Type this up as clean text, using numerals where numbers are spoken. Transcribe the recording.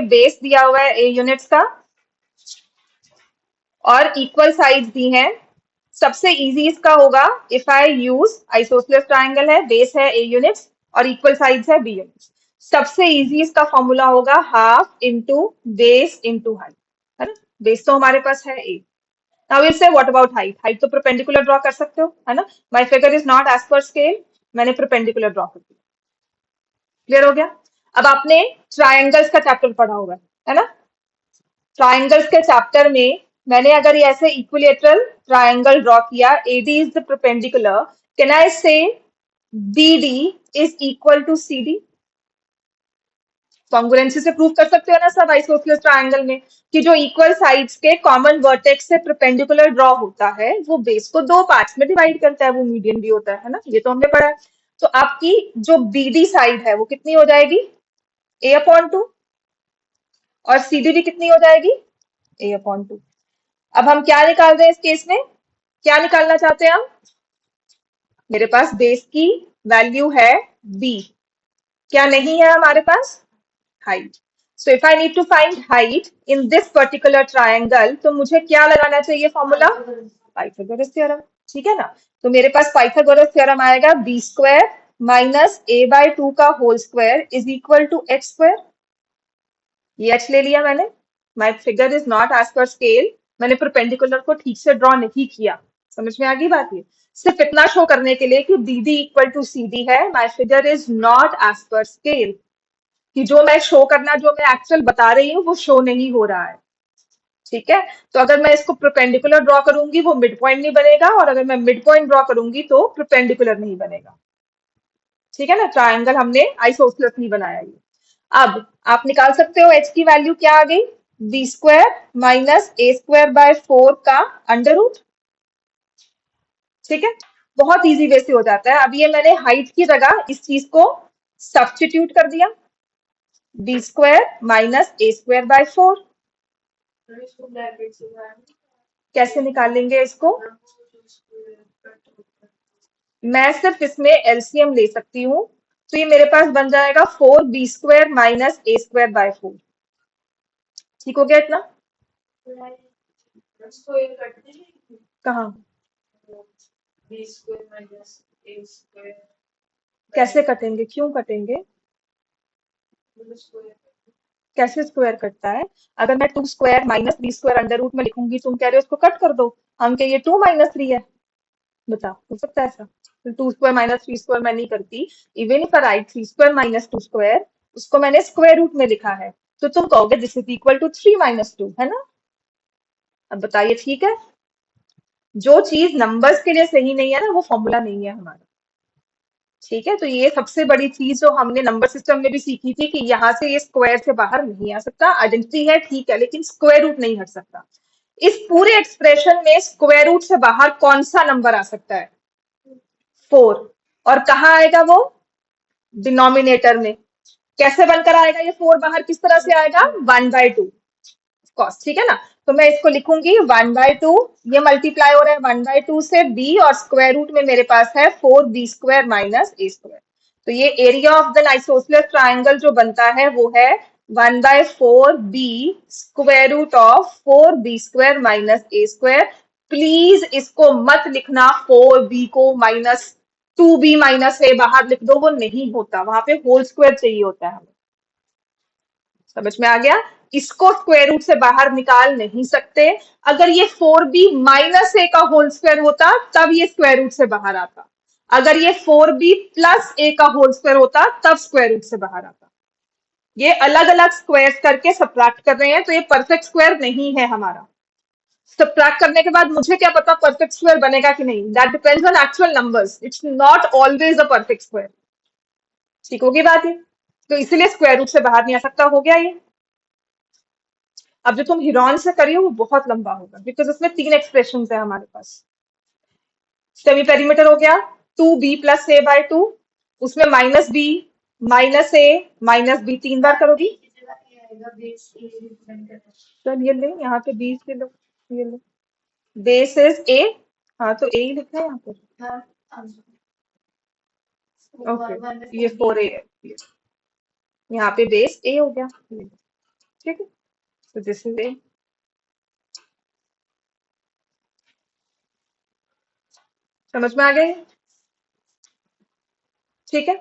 Base दिया हुआ है ए यूनिट्स का और इक्वल साइड्स दी हैं। सबसे इजी इसका होगा if I use isosceles triangle है, बेस है ए यूनिट्स और इक्वल साइड्स है बी यूनिट्स। सबसे इजी इसका फॉर्मूला होगा half into base into height, है ना। बेस तो हमारे पास है A. Now will say what about height? Height तो परपेंडिकुलर ड्रॉ कर सकते हो, है ना। My figure is not as per scale, मैंने परपेंडिकुलर ड्रॉ कर दिया। क्लियर हो गया? अब आपने ट्रायंगल्स का चैप्टर पढ़ा होगा, है ना। ट्रायंगल्स के चैप्टर में मैंने अगर ये ऐसे इक्विलेटरल ट्रायंगल ड्रॉ किया, AD is the perpendicular, can I say BD is equal to CD? Congruency से प्रूव कर सकते हो ना सब आइसोसेलेस ट्रायंगल में कि जो इक्वल साइड्स के कॉमन वर्टेक्स से परपेंडिकुलर ड्रॉ होता है वो बेस को दो पार्ट्स में डिवाइड करता है, वो मीडियन भी होता है ना। ये तो हमने पढ़ा है। तो आपकी जो बीडी साइड है वो कितनी हो जाएगी? ए अपॉन टू। और सीडी भी कितनी हो जाएगी? ए अपॉन टू। अब हम क्या निकाल रहे हैं इस केस में? क्या निकालना चाहते हैं हम? मेरे पास बेस की वैल्यू है बी, क्या नहीं है हमारे पास? Height. So if I need to find height in this particular triangle, तो मुझे क्या लगाना चाहिए फॉर्मूला? Pythagoras theorem. ठीक है ना। तो मेरे पास पाइथागोरस थ्योरम आएगा B square minus A by two का whole square is equal to X square. ये एच ले लिया मैंने। My figure is not as per scale, मैंने परपेंडिकुलर को ठीक से ड्रॉ नहीं किया। समझ में आ गई बात? ये सिर्फ इतना शो करने के लिए कि बीडी इक्वल टू सीडी है, my figure is not as per scale, कि जो मैं शो करना, जो मैं एक्चुअल बता रही हूँ वो शो नहीं हो रहा है। ठीक है। तो अगर मैं इसको परपेंडिकुलर ड्रॉ करूंगी वो मिड पॉइंट नहीं बनेगा, और अगर मैं मिड पॉइंट ड्रॉ करूंगी तो परपेंडिकुलर नहीं बनेगा। ठीक है ना। ट्रायंगल हमने आइसोसेलेस नहीं बनाया ये। अब आप निकाल सकते हो एच की वैल्यू क्या आ गई? B square minus A square by four का अंडर रूट। ठीक है। बहुत इजी वे से हो जाता है। अब ये मैंने हाइट की जगह इस चीज को सब्स्टिट्यूट कर दिया, B square minus A square by four. कैसे निकालेंगे इसको? मैं सिर्फ इसमें एलसीएम ले सकती हूँ, तो ये मेरे पास बन जाएगा four B square minus A square by four. ठीक हो गया इतना? कहाँ? कैसे कटेंगे? क्यों कटेंगे? कैसे स्क्वायर कटता है? अगर मैं two square minus three square under root में लिखूंगी, तुम कह रहे हो उसको कट कर दो, हम कह ये टू माइनस थ्री है। बताओ, हो सकता है ऐसा? Two square minus three square मैं नहीं करती। Even if I write three square minus two square, उसको मैंने स्क्वायर रूट में लिखा है, तो तुम कहोगे this is equal to three minus two, है ना। अब बताइए ठीक है? जो चीज नंबर्स के लिए सही नहीं है ना, वो फॉर्मूला नहीं है हमारा। ठीक है। तो ये सबसे बड़ी चीज जो हमने नंबर सिस्टम में भी सीखी थी कि यहाँ से ये स्क्वायर से बाहर नहीं आ सकता। आइडेंटिटी है ठीक है, लेकिन स्क्वायर रूट नहीं हट सकता। इस पूरे एक्सप्रेशन में स्क्वायर रूट से बाहर कौन सा नंबर आ सकता है? फोर। और कहाँ आएगा वो? डिनोमिनेटर में। कैसे बनकर आएगा ये फोर बाहर? किस तरह से आएगा? One by two cos. ठीक है ना। तो मैं इसको लिखूंगी वन बाय टू, ये मल्टीप्लाई हो रहा है वन बाय टू से बी, और स्क्वायर रूट में मेरे पास है four B square minus A square. तो ये area of the isosceles triangle जो बनता है वो है one by four B square root of four B square minus A square. Please इसको मत लिखना फोर बी को माइनस टू बी माइनस ए बाहर लिख दो, वो नहीं होता, वहां पे होल स्क्वायर चाहिए होता है हमें। समझ में आ गया? इसको स्क्वायर रूट से बाहर निकाल नहीं सकते। अगर ये फोर बी माइनस ए का होल स्क्वायर होता तब ये स्क्वायर रूट से बाहर आता। अगर ये फोर बी प्लस ए का होल स्क्वायर होता तब स्क्वायर रूट से बाहर आता। ये अलग अलग स्क्वायर्स करके सब्ट्रैक्ट कर रहे हैं, तो ये परफेक्ट स्क्वायर नहीं है हमारा। सब्ट्रैक्ट करने के बाद मुझे क्या पता परफेक्ट स्क्वायर बनेगा कि नहीं? That depends on actual numbers, it's not always a perfect square. ठीक होगी बात ये? तो इसलिए स्क्वायर रूट से बाहर नहीं आ सकता। हो गया ये। अब जो तुम हिरॉन से करियो वो बहुत लंबा होगा, बिकॉज उसमें तीन एक्सप्रेशन है हमारे पास। सेमी पेरीमीटर हो गया two B plus A by two, उसमें minus B minus A minus B तीन बार करोगी। चल ये ले, यहाँ पे बीस ले लो, ये लो। बेस इज ए, हाँ तो ए ही लिखना है यहाँ पे। ओके, ये फोर ए है, यहाँ पे बेस ए हो गया। ठीक है, तो दिस इज ए। समझ में आ गई? ठीक है।